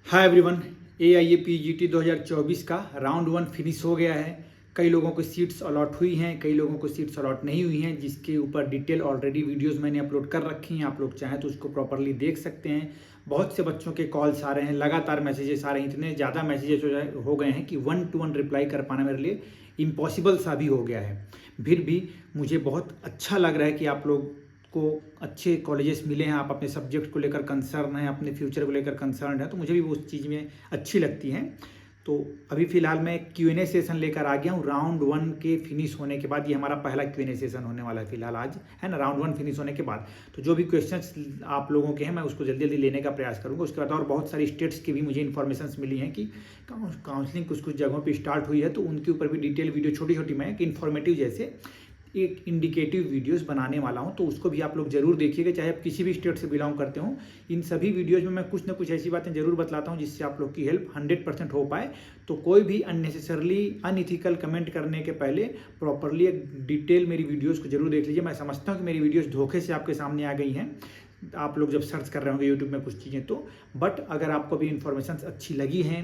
Hi everyone, AIAPGT 2024 का round 1 finish हो गया है। कई लोगों को सीट्स अलॉट हुई हैं, कई लोगों को सीट्स अलॉट नहीं हुई हैं, जिसके ऊपर डिटेल ऑलरेडी वीडियोस मैंने अपलोड कर रखी हैं। आप लोग चाहें तो उसको प्रॉपरली देख सकते हैं। बहुत से बच्चों के कॉल्स आ रहे हैं, लगातार मैसेजेस आ रहे हैं, इतने ज़्यादा मैसेजेस हो गए हैं कि 1-to-1 रिप्लाई कर पाना मेरे लिए इम्पॉसिबल सा भी हो गया है। फिर भी मुझे बहुत अच्छा लग रहा है कि आप लोग को अच्छे कॉलेजेस मिले हैं, आप अपने सब्जेक्ट को लेकर कंसर्न हैं, अपने फ्यूचर को लेकर कंसर्न है, तो मुझे भी वो चीज़ में अच्छी लगती हैं। तो अभी फ़िलहाल मैं Q&A सेशन लेकर आ गया हूँ। राउंड 1 के फिनिश होने के बाद ये हमारा पहला Q&A सेशन होने वाला है फ़िलहाल आज, है ना, राउंड 1 फिनिश होने के बाद। तो जो भी क्वेश्चंस आप लोगों के हैं मैं उसको जल्दी जल्दी लेने का प्रयास करूँगा। उसके बाद और बहुत सारी स्टेट्स की भी मुझे इन्फॉर्मेशन मिली हैं कि काउंसलिंग कुछ कुछ जगहों पर स्टार्ट हुई है, तो उनके ऊपर भी डिटेल वीडियो छोटी छोटी मैं एक इन्फॉर्मेटिव जैसे एक इंडिकेटिव वीडियोस बनाने वाला हूं, तो उसको भी आप लोग जरूर देखिएगा, चाहे आप किसी भी स्टेट से बिलोंग करते हो। इन सभी वीडियोस में मैं कुछ ना कुछ ऐसी बातें जरूर बतलाता हूं जिससे आप लोग की हेल्प 100% हो पाए। तो कोई भी अननेसेसरली अनइथिकल कमेंट करने के पहले प्रॉपरली एक डिटेल मेरी वीडियोस को जरूर देख लीजिए। मैं समझता हूँ कि मेरी वीडियोस धोखे से आपके सामने आ गई हैं, आप लोग जब सर्च कर रहे होंगे यूट्यूब में कुछ चीज़ें, तो बट अगर आपको भी इन्फॉर्मेशन अच्छी लगी हैं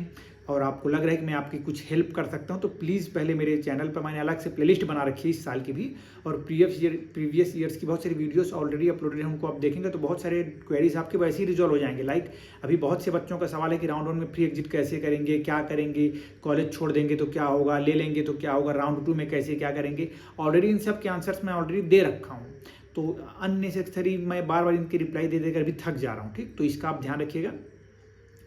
और आपको लग रहा है कि मैं आपकी कुछ हेल्प कर सकता हूं, तो प्लीज़ पहले मेरे चैनल पर मैंने अलग से प्लेलिस्ट बना रखी है इस साल की भी, और प्रीवियस ईयर्स की बहुत सारी वीडियोस ऑलरेडी अपलोडेड हैं, उनको आप देखेंगे तो बहुत सारे क्वेरीज आपके वैसे ही रिजॉल्व हो जाएंगे। लाइक अभी बहुत से बच्चों का सवाल है कि राउंड 1 में फ्री एग्जिट कैसे करेंगे, क्या करेंगे, कॉलेज छोड़ देंगे तो क्या होगा, ले लेंगे तो क्या होगा, राउंड 2 में कैसे क्या करेंगे। ऑलरेडी इन सब के आंसर्स मैं ऑलरेडी दे रखा हूँ, तो अननेसेसरी मैं बार बार इनकी रिप्लाई दे देकर भी थक जा रहा हूँ। ठीक, तो इसका आप ध्यान रखिएगा।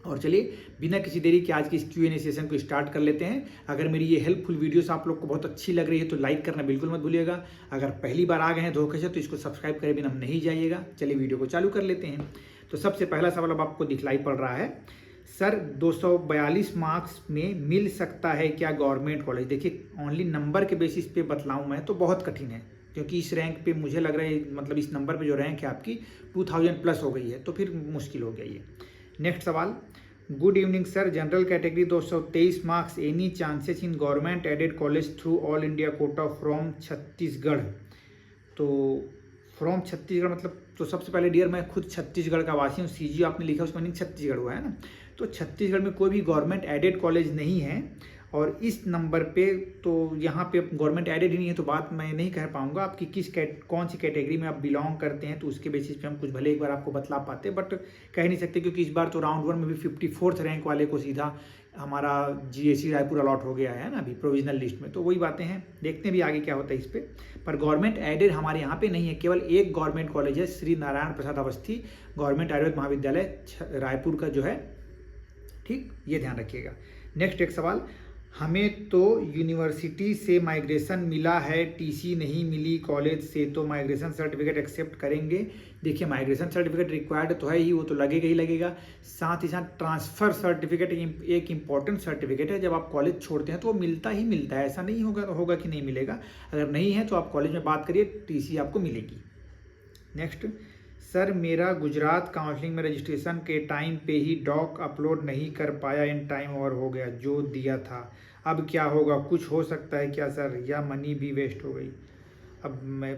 और चलिए बिना किसी देरी के आज की इस Q&A सेशन को स्टार्ट कर लेते हैं। अगर मेरी ये हेल्पफुल वीडियोस आप लोग को बहुत अच्छी लग रही है तो लाइक करना बिल्कुल मत भूलिएगा। अगर पहली बार आ गए हैं धोखे से तो इसको सब्सक्राइब करे बिना नहीं जाइएगा। चलिए वीडियो को चालू कर लेते हैं। तो सबसे पहला सवाल अब आपको दिखलाई पड़ रहा है, सर 242 मार्क्स में मिल सकता है क्या गवर्नमेंट कॉलेज? देखिए, ओनली नंबर के बेसिस पे बतलाऊँ मैं तो बहुत कठिन है, क्योंकि इस रैंक पे मुझे लग रहा है, मतलब इस नंबर पे जो रैंक है आपकी 2000 प्लस हो गई है, तो फिर मुश्किल हो गया ये। नेक्स्ट सवाल, good evening sir, general category 223 marks, any chances in government aided college through all India quota from Chhattisgarh? तो फ्रॉम छत्तीसगढ़ मतलब, तो सबसे पहले डियर मैं खुद छत्तीसगढ़ का वासी हूँ। CG आपने लिखा उसका मीनिंग छत्तीसगढ़ हुआ है ना, तो छत्तीसगढ़ में कोई भी गवर्नमेंट एडेड कॉलेज नहीं है। और इस नंबर पे तो यहाँ पे गवर्नमेंट एडेड ही नहीं है, तो बात मैं नहीं कह पाऊँगा आपकी कौन सी कैटेगरी में आप बिलोंग करते हैं, तो उसके बेसिस पे हम कुछ भले एक बार आपको बतला पाते, बट कह नहीं सकते, क्योंकि इस बार तो राउंड 1 में भी 54th रैंक वाले को सीधा हमारा GAC रायपुर अलॉट हो गया है ना अभी प्रोविजनल लिस्ट में। तो वही बातें हैं, देखते हैं भी आगे क्या होता है इस पर गवर्नमेंट एडेड हमारे यहाँ पे नहीं है। केवल एक गवर्नमेंट कॉलेज है, श्री नारायण प्रसाद अवस्थी गवर्नमेंट आयुर्वेद महाविद्यालय रायपुर का जो है। ठीक, ये ध्यान रखिएगा। नेक्स्ट एक सवाल, हमें तो यूनिवर्सिटी से माइग्रेशन मिला है, TC नहीं मिली कॉलेज से, तो माइग्रेशन सर्टिफिकेट एक्सेप्ट करेंगे? देखिए, माइग्रेशन सर्टिफिकेट रिक्वायर्ड तो है ही, वो तो लगेगा ही लगेगा। साथ ही साथ ट्रांसफ़र सर्टिफिकेट एक इम्पॉर्टेंट सर्टिफिकेट है, जब आप कॉलेज छोड़ते हैं तो वो मिलता ही मिलता है, ऐसा नहीं होगा कि नहीं मिलेगा। अगर नहीं है तो आप कॉलेज में बात करिए, TC आपको मिलेगी। नेक्स्ट, सर मेरा गुजरात काउंसलिंग में रजिस्ट्रेशन के टाइम पे ही डॉक अपलोड नहीं कर पाया, इन टाइम ओवर हो गया जो दिया था, अब क्या होगा? कुछ हो सकता है क्या सर, या मनी भी वेस्ट हो गई? अब मैं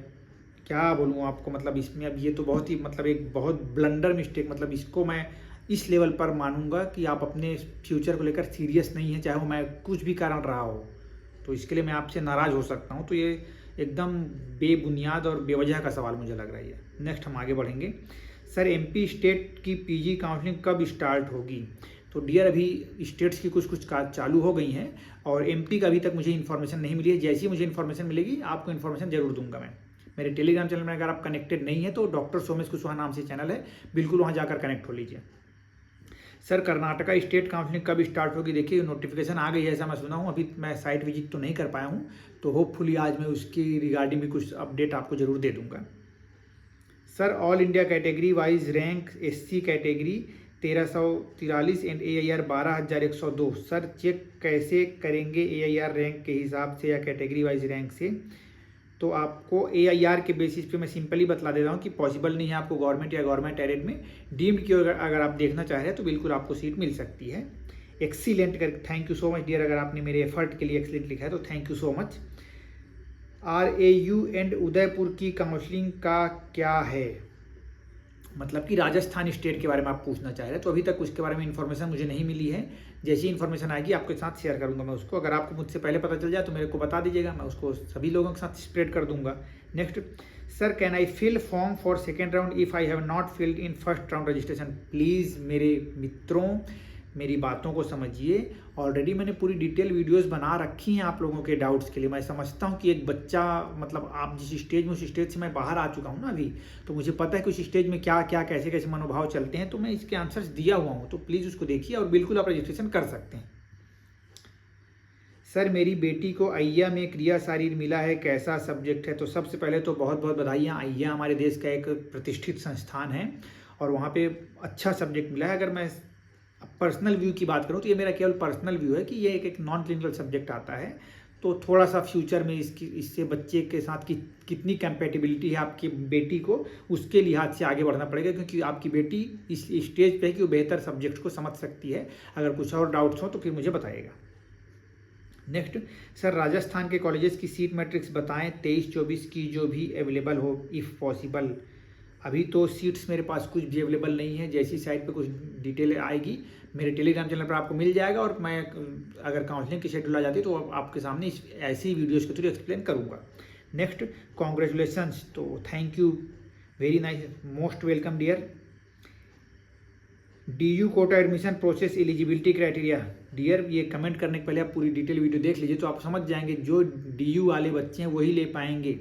क्या बोलूँ आपको, मतलब इसमें अब ये तो बहुत ही, मतलब एक बहुत ब्लंडर मिस्टेक, मतलब इसको मैं इस लेवल पर मानूंगा कि आप अपने फ्यूचर को लेकर सीरियस नहीं है, चाहे वो मैं कुछ भी कारण रहा हो, तो इसके लिए मैं आपसे नाराज़ हो सकता हूँ। तो ये एकदम बेबुनियाद और बेवजह का सवाल मुझे लग रहा है। नेक्स्ट हम आगे बढ़ेंगे। सर MP स्टेट की PG काउंसलिंग कब स्टार्ट होगी? तो डियर अभी स्टेट्स की कुछ चालू हो गई हैं, और MP का अभी तक मुझे इन्फॉर्मेशन नहीं मिली है। जैसी मुझे इन्फॉर्मेशन मिलेगी आपको इन्फॉर्मेशन जरूर दूंगा मैं। मेरे टेलीग्राम चैनल में अगर आप कनेक्टेड नहीं है तो डॉक्टर सोमेश कुशवाहा नाम से चैनल है, बिल्कुल वहाँ जाकर कनेक्ट हो लीजिए। सर कर्नाटका स्टेट काउंसलिंग कब स्टार्ट होगी? देखिए, नोटिफिकेशन आ गई है ऐसा मैं सुना हूँ, अभी मैं साइट विजिट तो नहीं कर पाया हूँ, तो होपफुली आज मैं उसकी रिगार्डिंग भी कुछ अपडेट आपको जरूर दे दूंगा। Sir all India category wise rank SC category 1343 and AIR 12102, sir check कैसे करेंगे AIR रैंक के हिसाब से या कैटेगरी वाइज रैंक से? तो आपको AIR के बेसिस पे मैं सिंपली बतला दे रहा हूँ कि पॉसिबल नहीं है आपको गवर्नमेंट या गवर्नमेंट एडेड में। डीम्ड की अगर आप देखना चाह रहे हैं तो बिल्कुल आपको सीट मिल सकती है। एक्सीलेंट कर, thank you so much dear, अगर आपने मेरे एफर्ट के लिए एक्सीलेंट लिखा है तो thank you so much. RAU and Udaipur की काउंसलिंग का क्या है? मतलब कि राजस्थान स्टेट के बारे में आप पूछना चाह रहे हैं। तो अभी तक उसके बारे में इन्फॉर्मेशन मुझे नहीं मिली है। जैसी इन्फॉर्मेशन आएगी आपके साथ शेयर करूंगा मैं उसको। अगर आपको मुझसे पहले पता चल जाए तो मेरे को बता दीजिएगा, मैं उसको सभी लोगों के साथ स्प्रेड कर दूंगा। Next, sir can I fill form for second round if I have not filled in first round registration. Please मेरे मित्रों, मेरी बातों को समझिए। ऑलरेडी मैंने पूरी डिटेल वीडियोस बना रखी हैं आप लोगों के डाउट्स के लिए। मैं समझता हूं कि एक बच्चा, मतलब आप जिस स्टेज में, उस स्टेज से मैं बाहर आ चुका हूं ना अभी, तो मुझे पता है कि उस स्टेज में क्या क्या कैसे कैसे मनोभाव चलते हैं। तो मैं इसके आंसर्स दिया हुआ हूं, तो प्लीज़ उसको देखिए और बिल्कुल आप रजिस्ट्रेशन कर सकते हैं। सर मेरी बेटी को अय्या में क्रिया शारीर मिला है, कैसा सब्जेक्ट है? तो सबसे पहले तो बहुत बहुत बधाइयाँ। अय्या हमारे देश का एक प्रतिष्ठित संस्थान है और वहाँ पे अच्छा सब्जेक्ट मिला है। अगर मैं पर्सनल व्यू की बात करूँ तो ये मेरा केवल पर्सनल व्यू है कि ये एक नॉन क्लिनिकल सब्जेक्ट आता है, तो थोड़ा सा फ्यूचर में इससे बच्चे के साथ कितनी कंपेटिबिलिटी है आपकी बेटी को, उसके लिहाज से आगे बढ़ना पड़ेगा, क्योंकि आपकी बेटी इस स्टेज पे है कि वो बेहतर सब्जेक्ट को समझ सकती है। अगर कुछ और डाउट्स हो तो फिर मुझे बताइएगा। नेक्स्ट, सर राजस्थान के कॉलेजेस की सीट मैट्रिक्स बताएं 23-24 की, जो भी अवेलेबल हो इफ़ पॉसिबल। अभी तो सीट्स मेरे पास कुछ भी अवेलेबल नहीं है। जैसी साइट पे कुछ डिटेल आएगी मेरे टेलीग्राम चैनल पर आपको मिल जाएगा, और मैं अगर काउंसलिंग की शेड्यूल आ जाती है तो आपके सामने ऐसी वीडियोज़ के थ्रू एक्सप्लेन करूँगा। Next, congratulations. तो thank you, very nice, most welcome dear. DU quota admission process eligibility criteria. Dear, ये कमेंट करने के पहले आप पूरी डिटेल वीडियो देख लीजिए तो आप समझ जाएंगे। जो DU वाले बच्चे हैं वही ले पाएंगे।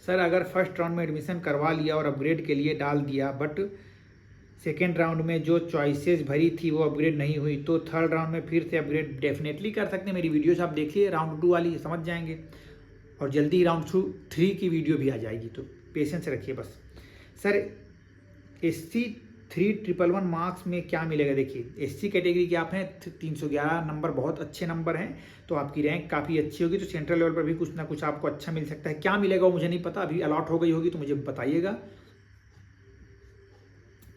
सर अगर फर्स्ट राउंड में एडमिशन करवा लिया और अपग्रेड के लिए डाल दिया, बट सेकेंड राउंड में जो चॉइसेस भरी थी वो अपग्रेड नहीं हुई, तो थर्ड राउंड में फिर से अपग्रेड डेफिनेटली कर सकते हैं। मेरी वीडियोस आप देखिए राउंड 2 वाली, समझ जाएंगे। और जल्दी ही राउंड 3 की वीडियो भी आ जाएगी, तो पेशेंस रखिए बस। सर SC 3111 मार्क्स में क्या मिलेगा? देखिए SC कैटेगरी के आप हैं, 311 नंबर बहुत अच्छे नंबर हैं, तो आपकी रैंक काफ़ी अच्छी होगी, तो सेंट्रल लेवल पर भी कुछ ना कुछ आपको अच्छा मिल सकता है। क्या मिलेगा वो मुझे नहीं पता, अभी अलॉट हो गई होगी तो मुझे बताइएगा।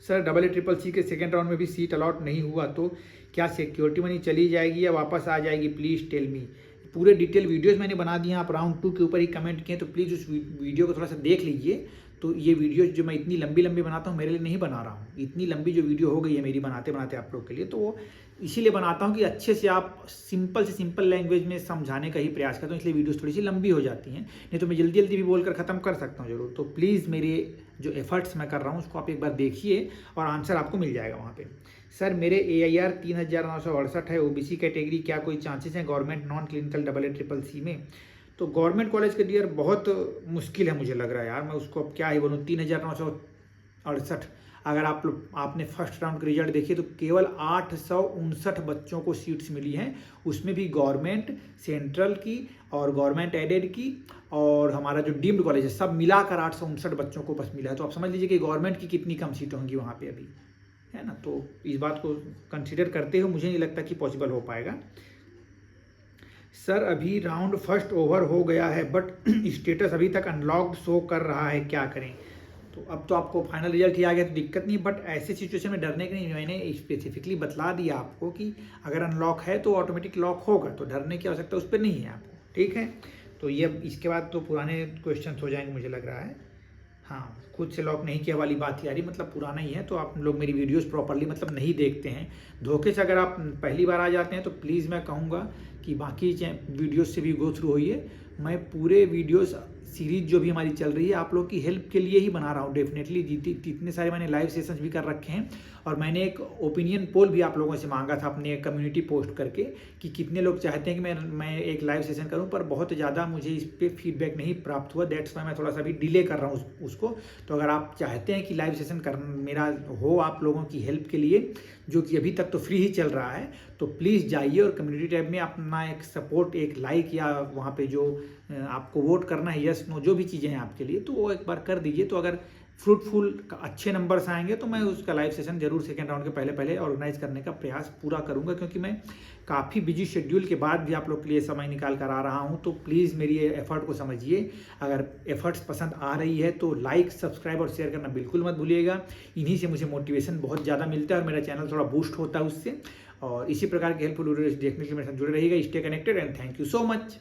सर AA-CCC के सेकेंड राउंड में भी सीट अलॉट नहीं हुआ तो क्या सिक्योरिटी मनी चली जाएगी या वापस आ जाएगी? Please tell me. पूरे डिटेल वीडियोस मैंने बना दिए हैं, आप राउंड 2 के ऊपर ही कमेंट किए, तो प्लीज़ उस वीडियो को थोड़ा सा देख लीजिए। तो ये वीडियो जो मैं इतनी लंबी बनाता हूँ, मेरे लिए नहीं बना रहा हूँ। इतनी लंबी जो वीडियो हो गई है मेरी बनाते बनाते आप लोग के लिए, तो वो इसीलिए बनाता हूँ कि अच्छे से आप सिंपल से सिंपल लैंग्वेज में समझाने का ही प्रयास करता हूँ, इसलिए वीडियोस थोड़ी सी लंबी हो जाती हैं। नहीं तो मैं जल्दी जल्दी भी बोलकर ख़त्म कर सकता हूँ जरूर। तो प्लीज़ मेरे जो एफर्ट्स मैं कर रहा हूँ उसको आप एक बार देखिए और आंसर आपको मिल जाएगा वहाँ पे। सर मेरे AIR 3968 है, OBC कैटेगरी, क्या कोई चांसेस हैं गवर्नमेंट नॉन क्लिनिकल AA-CCC में? तो गवर्नमेंट कॉलेज के डियर बहुत मुश्किल है मुझे लग रहा है यार, मैं उसको अब क्या ही बोलूँ। 3968, अगर आपने फर्स्ट राउंड के रिजल्ट देखिए तो केवल 859 बच्चों को सीट्स मिली हैं, उसमें भी गवर्नमेंट, सेंट्रल की और गवर्नमेंट एडेड की और हमारा जो डीम्ड कॉलेज है, सब मिलाकर 859 बच्चों को बस मिला है। तो आप समझ लीजिए कि गवर्नमेंट की कितनी कम सीटें होंगी वहाँ पे अभी, है ना। तो इस बात को कंसिडर करते हुए मुझे नहीं लगता कि पॉसिबल हो पाएगा। सर अभी राउंड फर्स्ट ओवर हो गया है बट स्टेटस अभी तक अनलॉक्ड शो कर रहा है, क्या करें? तो अब तो आपको फाइनल रिजल्ट ही आ गया तो दिक्कत नहीं, बट ऐसे सिचुएशन में डरने की नहीं। मैंने स्पेसिफिकली बतला दिया आपको कि अगर अनलॉक है तो ऑटोमेटिक लॉक होगा, तो डरने की आवश्यकता उस पर नहीं है आपको, ठीक है। तो ये इसके बाद तो पुराने क्वेश्चन हो जाएंगे मुझे लग रहा है। हाँ, खुद से लॉक नहीं किया वाली बात ही आ रही, मतलब पुराना ही है, तो आप लोग मेरी वीडियोस प्रॉपरली मतलब नहीं देखते हैं। धोखे से अगर आप पहली बार आ जाते हैं तो प्लीज़ मैं कहूँगा कि बाकी वीडियोस से भी गो थ्रू होइए। मैं पूरे वीडियोस सीरीज जो भी हमारी चल रही है आप लोग की हेल्प के लिए ही बना रहा हूँ डेफिनेटली। इतने सारे मैंने लाइव सेशंस भी कर रखे हैं और मैंने एक ओपिनियन पोल भी आप लोगों से मांगा था अपने कम्युनिटी पोस्ट करके कि कितने लोग चाहते हैं कि मैं एक लाइव सेशन करूं, पर बहुत ज़्यादा मुझे इस पर फीडबैक नहीं प्राप्त हुआ। दैट्स वाई मैं थोड़ा सा भी डिले कर रहा हूँ उसको। तो अगर आप चाहते हैं कि लाइव सेशन मेरा हो आप लोगों की हेल्प के लिए, जो कि अभी तक तो फ्री ही चल रहा है, तो प्लीज़ जाइए और कम्युनिटी टैब में अपना एक सपोर्ट, एक लाइक या वहाँ पे जो आपको वोट करना है, यस नो जो भी चीज़ें हैं आपके लिए, तो वो एक बार कर दीजिए। तो अगर फ्रूटफुल अच्छे नंबर्स आएंगे तो मैं उसका लाइव सेशन जरूर सेकेंड राउंड के पहले ऑर्गेनाइज करने का प्रयास पूरा करूंगा, क्योंकि मैं काफ़ी बिजी शेड्यूल के बाद भी आप लोग के लिए समय निकाल कर आ रहा हूं। तो प्लीज़ मेरी एफर्ट को समझिए। अगर एफर्ट्स पसंद आ रही है तो लाइक, सब्सक्राइब और शेयर करना बिल्कुल मत भूलिएगा। इन्हीं से मुझे मोटिवेशन बहुत ज़्यादा मिलता है और मेरा चैनल थोड़ा बूस्ट होता है उससे। और इसी प्रकार के हेल्पफुल वीडियोज देखने के लिए मेरे साथ जुड़े रहिएगा। Stay connected and thank you so much.